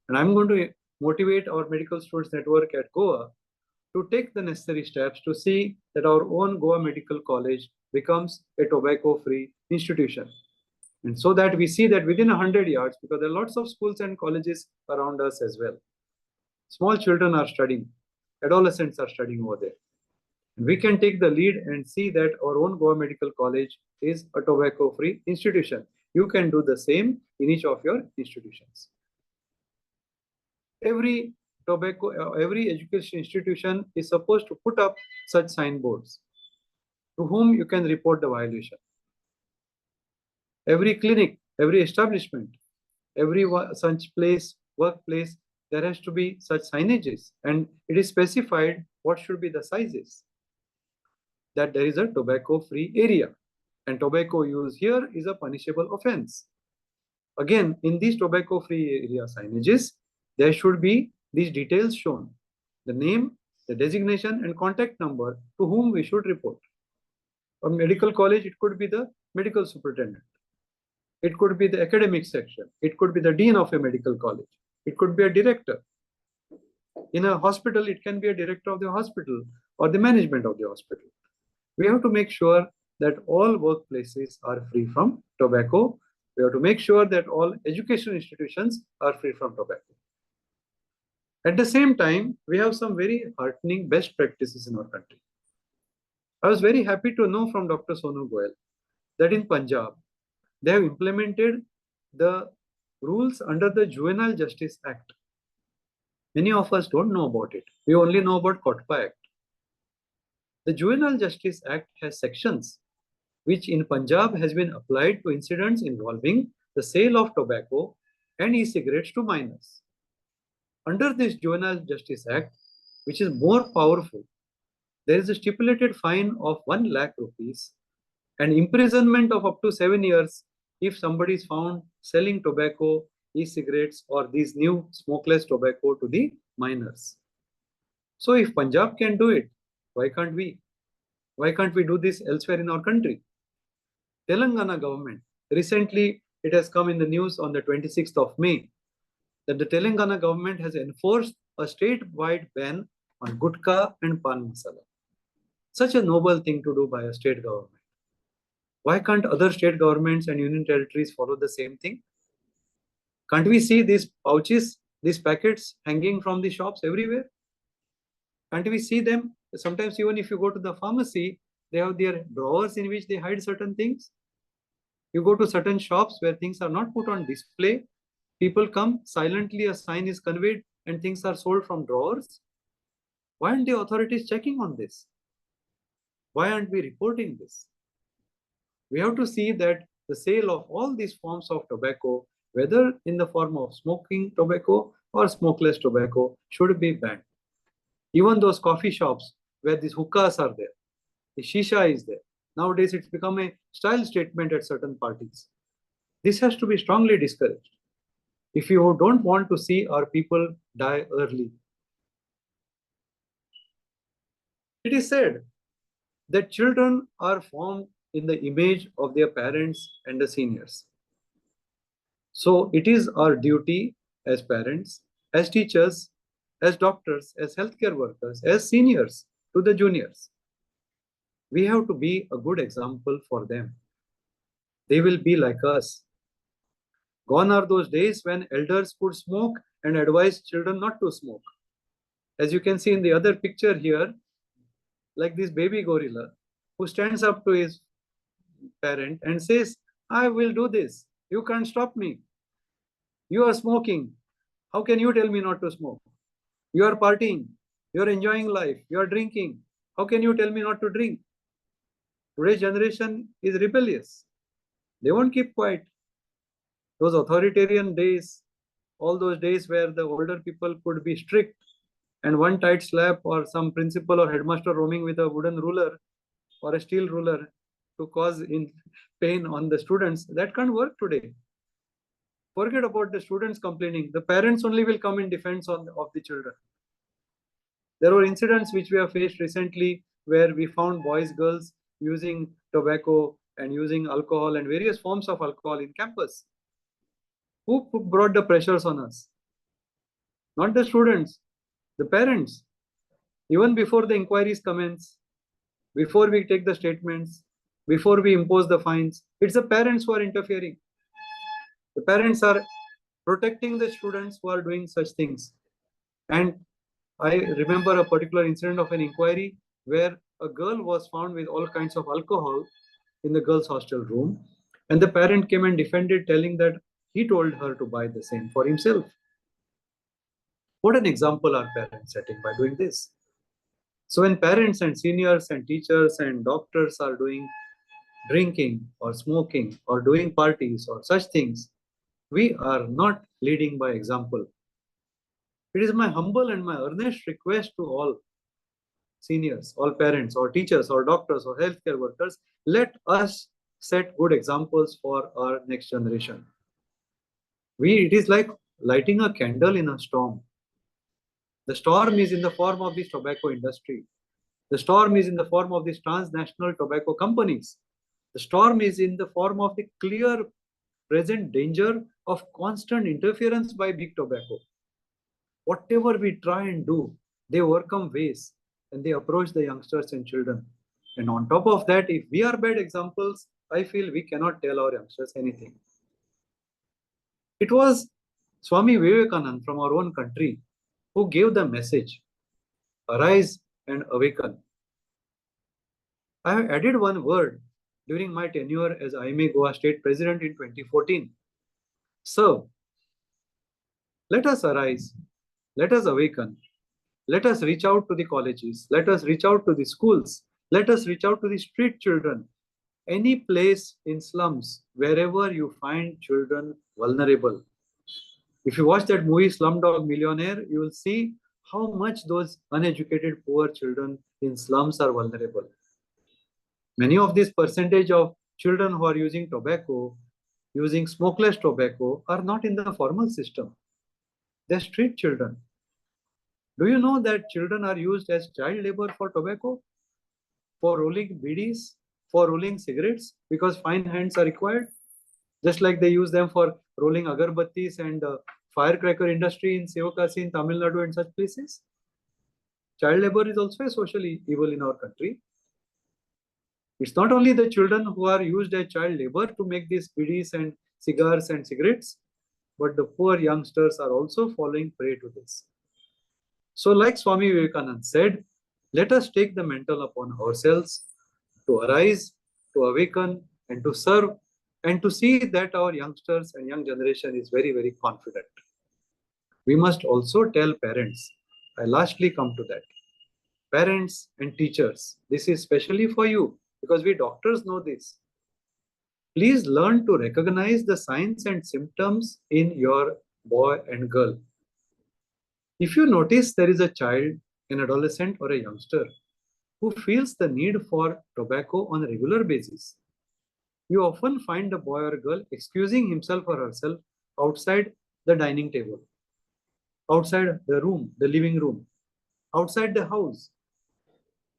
[SPEAKER 3] And I'm going to motivate our medical students network at Goa to take the necessary steps to see that our own Goa Medical College becomes a tobacco free institution. And so that we see that within 100 yards, because there are lots of schools and colleges around us as well. Small children are studying, adolescents are studying over there. And we can take the lead and see that our own Goa Medical College is a tobacco-free institution. You can do the same in each of your institutions. Every education institution is supposed to put up such signboards to whom you can report the violation. Every clinic, every establishment, every such place, workplace, there has to be such signages, and it is specified what should be the sizes, that there is a tobacco-free area, and tobacco use here is a punishable offense. Again, in these tobacco-free area signages, there should be these details shown, the name, the designation, and contact number to whom we should report. A medical college, it could be the medical superintendent. It could be the academic section. It could be the dean of a medical college. It could be a director. In a hospital, it can be a director of the hospital or the management of the hospital. We have to make sure that all workplaces are free from tobacco. We have to make sure that all educational institutions are free from tobacco. At the same time, we have some very heartening best practices in our country. I was very happy to know from Dr. Sonu Goyal that in Punjab, they have implemented the rules under the Juvenile Justice Act. Many of us don't know about it. We only know about Kotpa Act. The Juvenile Justice Act has sections which in Punjab has been applied to incidents involving the sale of tobacco and e-cigarettes to minors. Under this Juvenile Justice Act, which is more powerful, there is a stipulated fine of 1 lakh rupees and imprisonment of up to 7 years if somebody is found selling tobacco, e-cigarettes, or these new smokeless tobacco to the minors. So if Punjab can do it, why can't we? Why can't we do this elsewhere in our country? Telangana government recently it has come in the news on the 26th of May that the Telangana government has enforced a state-wide ban on gutka and pan masala. Such a noble thing to do by a state government. Why can't other state governments and union territories follow the same thing? Can't we see these pouches, these packets hanging from the shops everywhere? Can't we see them? Sometimes even if you go to the pharmacy, they have their drawers in which they hide certain things. You go to certain shops where things are not put on display. People come, silently a sign is conveyed and things are sold from drawers. Why aren't the authorities checking on this? Why aren't we reporting this? We have to see that the sale of all these forms of tobacco, whether in the form of smoking tobacco or smokeless tobacco, should be banned. Even those coffee shops where these hookahs are there, the shisha is there. Nowadays, it's become a style statement at certain parties. This has to be strongly discouraged. If you don't want to see our people die early. It is said that children are formed in the image of their parents and the seniors. So it is our duty as parents, as teachers, as doctors, as healthcare workers, as seniors to the juniors. We have to be a good example for them. They will be like us. Gone are those days when elders could smoke and advise children not to smoke. As you can see in the other picture here, like this baby gorilla who stands up to his parent and says, I will do this. You can't stop me. You are smoking. How can you tell me not to smoke? You are partying. You are enjoying life. You are drinking. How can you tell me not to drink? Today's generation is rebellious. They won't keep quiet. Those authoritarian days, all those days where the older people could be strict and one tight slap or some principal or headmaster roaming with a wooden ruler or a steel ruler to cause pain on the students, that can't work today. Forget about the students complaining. The parents only will come in defense of the children. There were incidents which we have faced recently where we found boys, girls using tobacco and using alcohol and various forms of alcohol in campus. Who brought the pressures on us? Not the students, the parents. Even before the inquiries commence, before we take the statements, before we impose the fines, it's the parents who are interfering. The parents are protecting the students who are doing such things. And I remember a particular incident of an inquiry where a girl was found with all kinds of alcohol in the girls' hostel room. And the parent came and defended, telling that he told her to buy the same for himself. What an example are parents setting by doing this. So when parents and seniors and teachers and doctors are doing drinking or smoking or doing parties or such things, we are not leading by example. It is my humble and my earnest request to all seniors, all parents, or teachers, or doctors, or healthcare workers, let us set good examples for our next generation. It is like lighting a candle in a storm. The storm is in the form of this tobacco industry. The storm is in the form of these transnational tobacco companies. The storm is in the form of the clear present danger of constant interference by big tobacco. Whatever we try and do, they overcome ways and they approach the youngsters and children. And on top of that, if we are bad examples, I feel we cannot tell our youngsters anything. It was Swami Vivekananda from our own country who gave the message, arise and awaken. I have added one word during my tenure as IMA Goa State President in 2014. Serve. Let us arise. Let us awaken. Let us reach out to the colleges. Let us reach out to the schools. Let us reach out to the street children. Any place in slums, wherever you find children vulnerable. If you watch that movie Slumdog Millionaire, you will see how much those uneducated poor children in slums are vulnerable. Many of this percentage of children who are using tobacco, using smokeless tobacco, are not in the formal system. They're street children. Do you know that children are used as child labor for tobacco, for rolling bidis, for rolling cigarettes, because fine hands are required? just like they use them for rolling agarbattis and firecracker industry in Sivakasi in Tamil Nadu and such places. Child labor is also a social evil in our country. It's not only the children who are used as child labor to make these bidis and cigars and cigarettes, but the poor youngsters are also falling prey to this. So, like Swami Vivekananda said, let us take the mantle upon ourselves to arise, to awaken, and to serve, and to see that our youngsters and young generation is very, very confident. We must also tell parents. I lastly come to that. Parents and teachers, this is specially for you because we doctors know this. Please learn to recognize the signs and symptoms in your boy and girl. If you notice there is a child, an adolescent, or a youngster who feels the need for tobacco on a regular basis, you often find the boy or girl excusing himself or herself outside the dining table, outside the room, the living room, outside the house.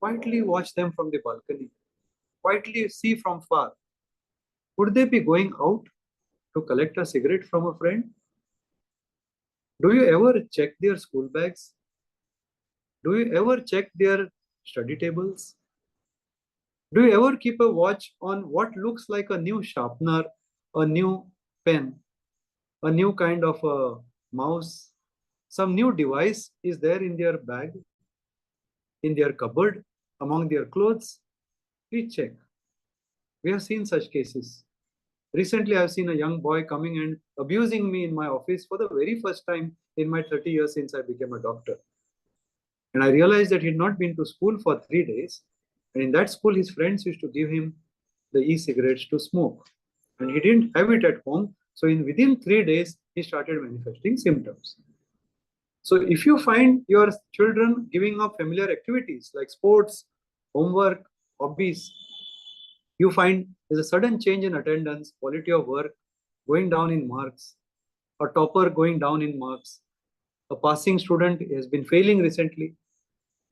[SPEAKER 3] Quietly watch them from the balcony, quietly see from far. Would they be going out to collect a cigarette from a friend? Do you ever check their school bags? Do you ever check their study tables? Do you ever keep a watch on what looks like a new sharpener, a new pen, a new kind of a mouse? Some new device is there in their bag, in their cupboard, among their clothes. Please check. We have seen such cases. Recently, I've seen a young boy coming and abusing me in my office for the very first time in my 30 years since I became a doctor. And I realized that he'd not been to school for 3 days. And in that school, his friends used to give him the e-cigarettes to smoke. And he didn't have it at home. So within 3 days, he started manifesting symptoms. So if you find your children giving up familiar activities like sports, homework, hobbies, you find there's a sudden change in attendance, quality of work going down in marks, a topper going down in marks, a passing student has been failing recently,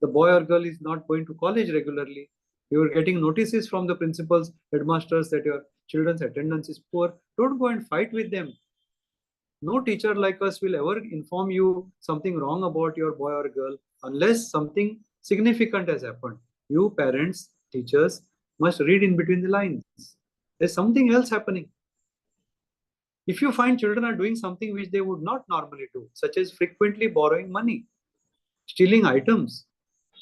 [SPEAKER 3] the boy or girl is not going to college regularly, you are getting notices from the principals, headmasters that your children's attendance is poor, don't go and fight with them. No teacher like us will ever inform you something wrong about your boy or girl unless something significant has happened. You parents, teachers must read in between the lines. There's something else happening. If you find children are doing something which they would not normally do, such as frequently borrowing money, stealing items.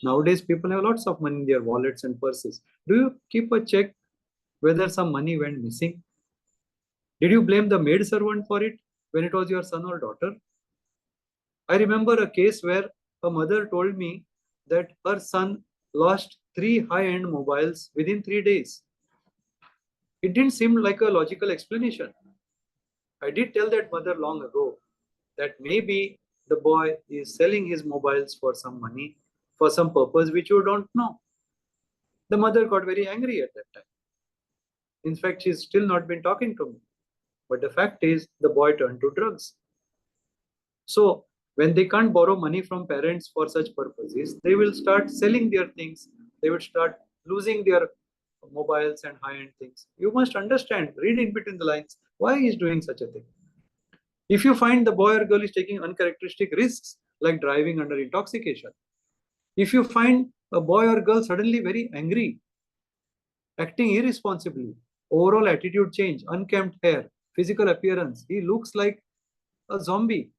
[SPEAKER 3] Nowadays, people have lots of money in their wallets and purses. Do you keep a check whether some money went missing? Did you blame the maid servant for it when it was your son or daughter? I remember a case where a mother told me that her son lost 3 high-end mobiles within 3 days. It didn't seem like a logical explanation. I did tell that mother long ago that maybe the boy is selling his mobiles for some money, for some purpose which you don't know. The mother got very angry at that time. In fact, she's still not been talking to me. But the fact is, the boy turned to drugs. So, when they can't borrow money from parents for such purposes, they will start selling their things. They will start losing their mobiles and high-end things. You must understand, read in between the lines, why he is doing such a thing. If you find the boy or girl is taking uncharacteristic risks, like driving under intoxication, if you find a boy or girl suddenly very angry, acting irresponsibly, overall attitude change, unkempt hair, physical appearance, he looks like a zombie.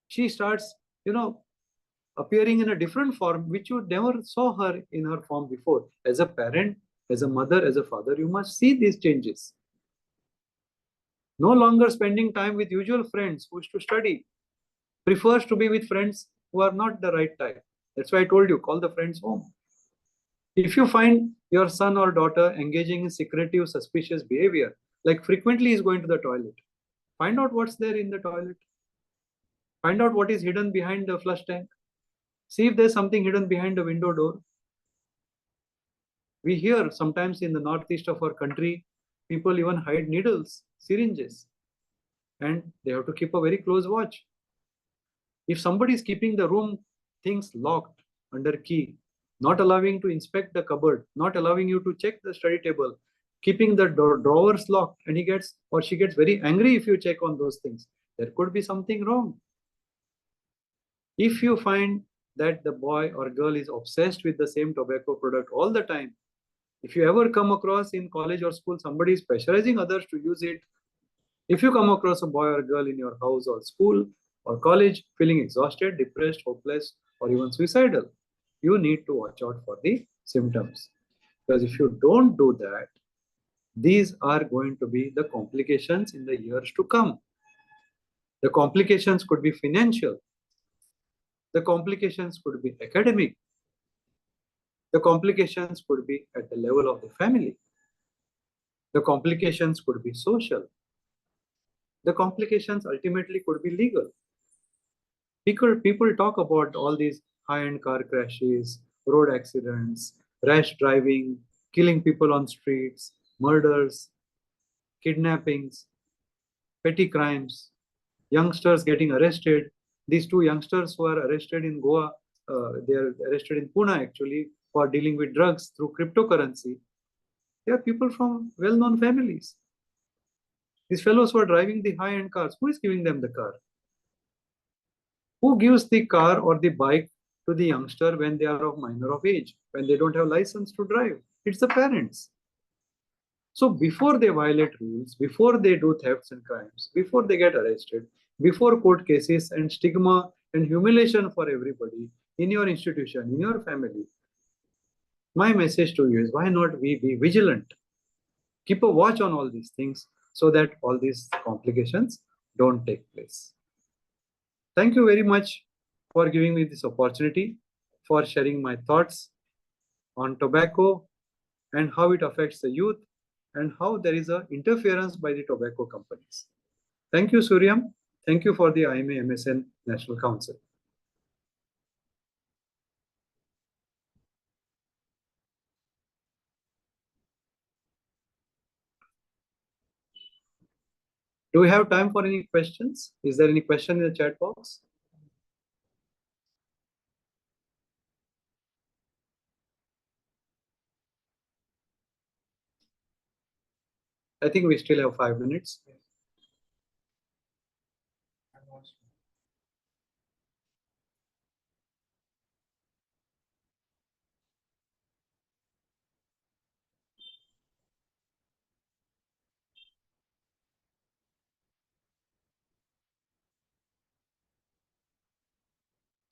[SPEAKER 3] She starts, appearing in a different form which you never saw her in her form before. As a parent, as a mother, as a father, you must see these changes. No longer spending time with usual friends who wish to study, prefers to be with friends who are not the right type. That's why I told you, call the friends home. If you find your son or daughter engaging in secretive, suspicious behavior, like frequently is going to the toilet, find out what's there in the toilet. Find out what is hidden behind the flush tank. See if there's something hidden behind the window door. We hear sometimes in the northeast of our country, people even hide needles, syringes, and they have to keep a very close watch. If somebody is keeping the room things locked under key, not allowing to inspect the cupboard, not allowing you to check the study table, keeping the drawers locked, and he gets or she gets very angry if you check on those things. There could be something wrong. If you find that the boy or girl is obsessed with the same tobacco product all the time, if you ever come across in college or school somebody is pressurizing others to use it, if you come across a boy or girl in your house or school or college feeling exhausted, depressed, hopeless, or even suicidal, you need to watch out for the symptoms. Because if you don't do that, these are going to be the complications in the years to come. The complications could be financial. The complications could be academic. The complications could be at the level of the family. The complications could be social. The complications ultimately could be legal. People talk about all these high-end car crashes, road accidents, rash driving, killing people on streets, murders, kidnappings, petty crimes, youngsters getting arrested. These two youngsters who are arrested in Goa, they are arrested in Pune actually for dealing with drugs through cryptocurrency. They are people from well-known families. These fellows who are driving the high-end cars, who is giving them the car? Who gives the car or the bike to the youngster when they are of minor of age, when they don't have license to drive? It's the parents. So before they violate rules, before they do thefts and crimes, before they get arrested, before court cases and stigma and humiliation for everybody in your institution, in your family, my message to you is why not we be vigilant? Keep a watch on all these things so that all these complications don't take place. Thank you very much for giving me this opportunity, for sharing my thoughts on tobacco and how it affects the youth and how there is a interference by the tobacco companies. Thank you, Suryam. Thank you for the IMA MSN National Council. Do we have time for any questions? Is there any question in the chat box? I think we still have 5 minutes.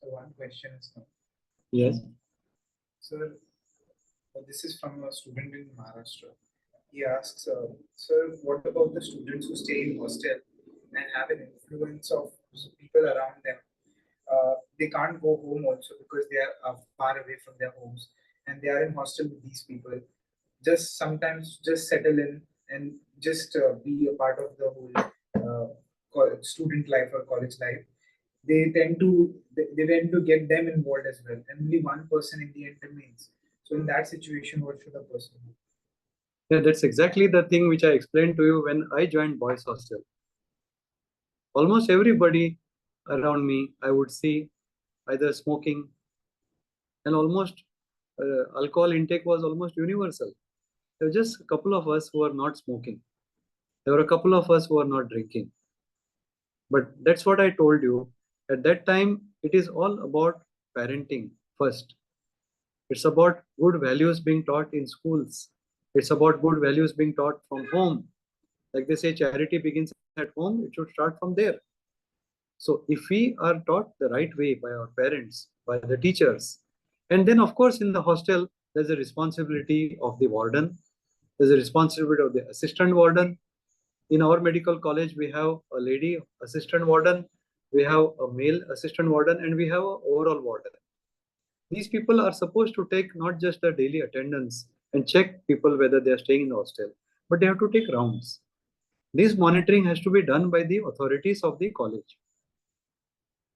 [SPEAKER 2] So one question is now.
[SPEAKER 3] Yes.
[SPEAKER 2] Sir, this is from a student in Maharashtra. He asks, sir, what about the students who stay in hostel and have an influence of people around them? They can't go home also because they are far away from their homes and they are in hostel with these people. Just sometimes just settle in and just be a part of the whole student life or college life. They tend to get them involved as well, and only one person in the end remains. So in that situation, what should a person do?
[SPEAKER 3] Yeah, that's exactly the thing which I explained to you when I joined boys hostel. Almost everybody around me, I would see either smoking, and almost alcohol intake was almost universal. There were just a couple of us who were not smoking. There were a couple of us who were not drinking. But that's what I told you. At that time, it is all about parenting first. It's about good values being taught in schools. It's about good values being taught from home. Like they say, charity begins at home. It should start from there. So if we are taught the right way by our parents, by the teachers, and then of course in the hostel, there's a responsibility of the warden. There's a responsibility of the assistant warden. In our medical college, we have a lady assistant warden, we have a male assistant warden, and we have an overall warden. These people are supposed to take not just the daily attendance and check people whether they are staying in the hostel, but they have to take rounds. This monitoring has to be done by the authorities of the college.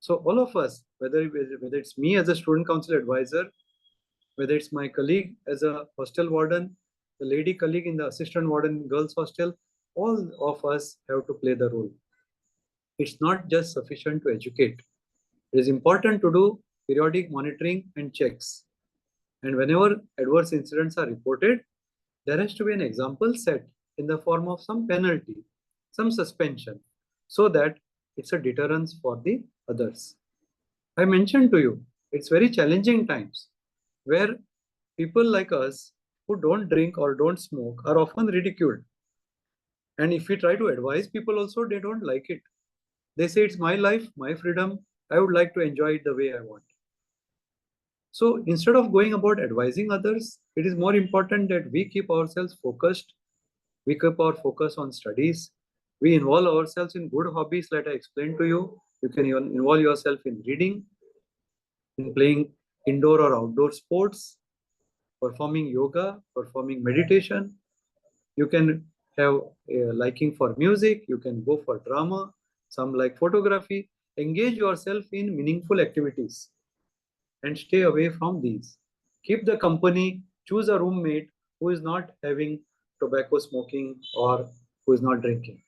[SPEAKER 3] So all of us, whether it's me as a student council advisor, whether it's my colleague as a hostel warden, the lady colleague in the assistant warden girls hostel, all of us have to play the role. It's not just sufficient to educate. It is important to do periodic monitoring and checks. And whenever adverse incidents are reported, There has to be an example set in the form of some penalty, some suspension, so that it's a deterrence for the others. I mentioned to you, it's very challenging times where people like us who don't drink or don't smoke are often ridiculed. And if we try to advise people also, they don't like it. They say it's my life, my freedom. I would like to enjoy it the way I want. So instead of going about advising others, it is more important that we keep ourselves focused. We keep our focus on studies. We involve ourselves in good hobbies, like I explained to you. You can even involve yourself in reading, in playing indoor or outdoor sports, performing yoga, performing meditation. You can have a liking for music. You can go for drama. Some like photography. Engage yourself in meaningful activities and stay away from these. Keep the company, choose a roommate who is not having tobacco smoking or who is not drinking.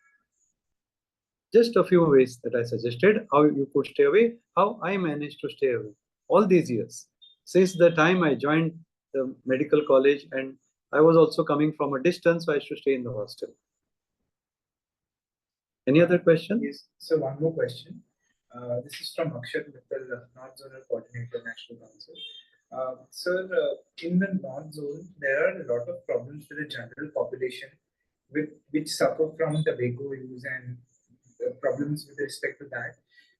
[SPEAKER 3] Just a few ways that I suggested how you could stay away, how I managed to stay away all these years. Since the time I joined the medical college, and I was also coming from a distance, so I used to stay in the hostel. Any other question?
[SPEAKER 2] Yes. So one more question. This is from Akshat Mittal, North Zonal Coordinator, National Council. Sir, in the North Zone, there are a lot of problems with the general population, which suffer from tobacco use and problems with respect to that.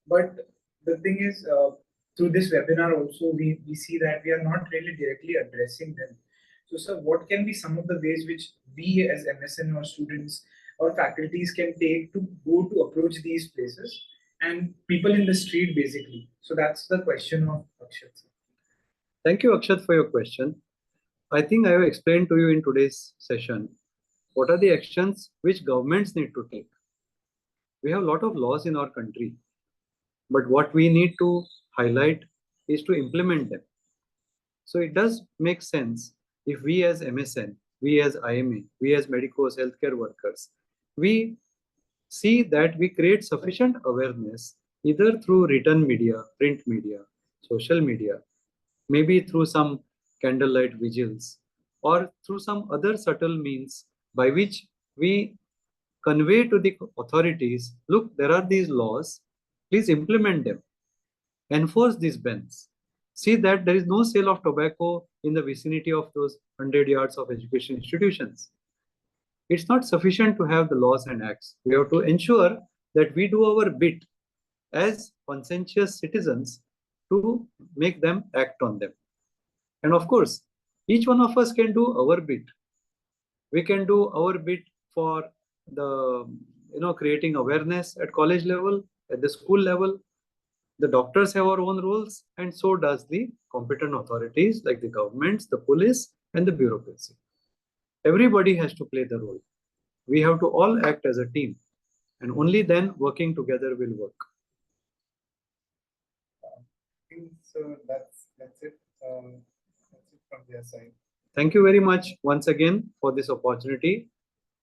[SPEAKER 2] But the thing is, through this webinar also, we see that we are not really directly addressing them. So, sir, what can be some of the ways which we as MSN or students or faculties can take to go to approach these places and people in the street basically? So that's the question of Akshat.
[SPEAKER 3] Thank you, Akshat, for your question. I think I have explained to you in today's session what are the actions which governments need to take. We have a lot of laws in our country, but what we need to highlight is to implement them. So it does make sense if we as MSN, we as IMA, we as medicos, healthcare workers, we see that we create sufficient awareness either through written media, print media, social media, maybe through some candlelight vigils, or through some other subtle means by which we convey to the authorities, look, there are these laws, please implement them, enforce these bans. See that there is no sale of tobacco in the vicinity of those 100 yards of education institutions. It's not sufficient to have the laws and acts. We have to ensure that we do our bit as conscientious citizens to make them act on them. And of course, each one of us can do our bit. We can do our bit for the creating awareness at college level, at the school level. The doctors have our own roles, and so does the competent authorities like the governments, the police, and the bureaucracy. Everybody has to play the role. We have to all act as a team, and only then working together will work.
[SPEAKER 2] I think so. That's it. That's it from their side.
[SPEAKER 3] Thank you very much once again for this opportunity.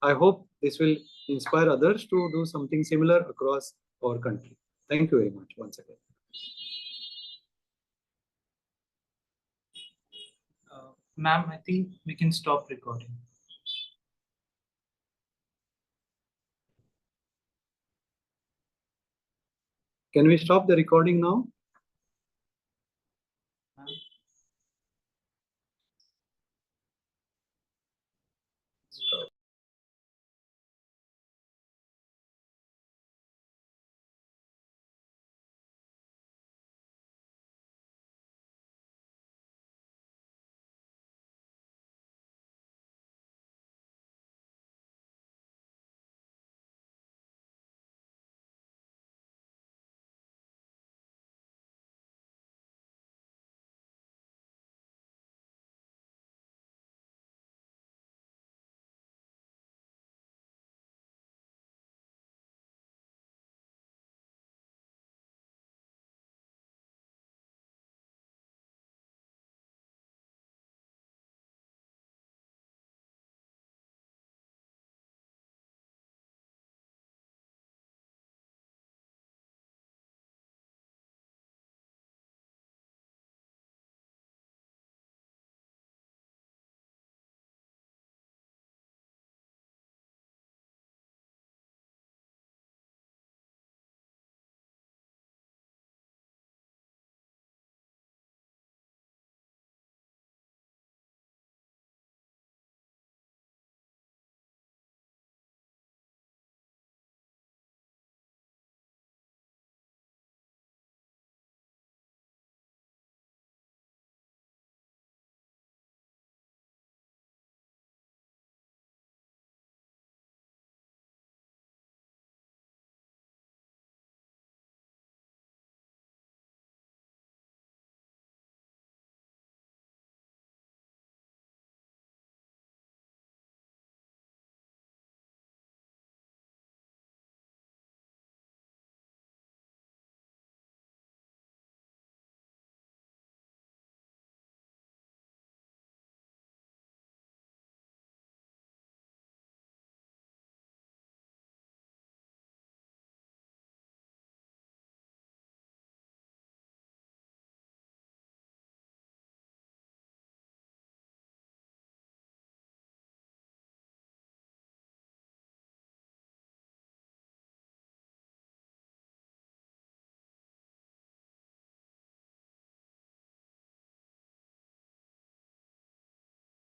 [SPEAKER 3] I hope this will inspire others to do something similar across our country. Thank you very much once again.
[SPEAKER 4] Ma'am, I think we can stop recording.
[SPEAKER 3] Can we stop the recording now?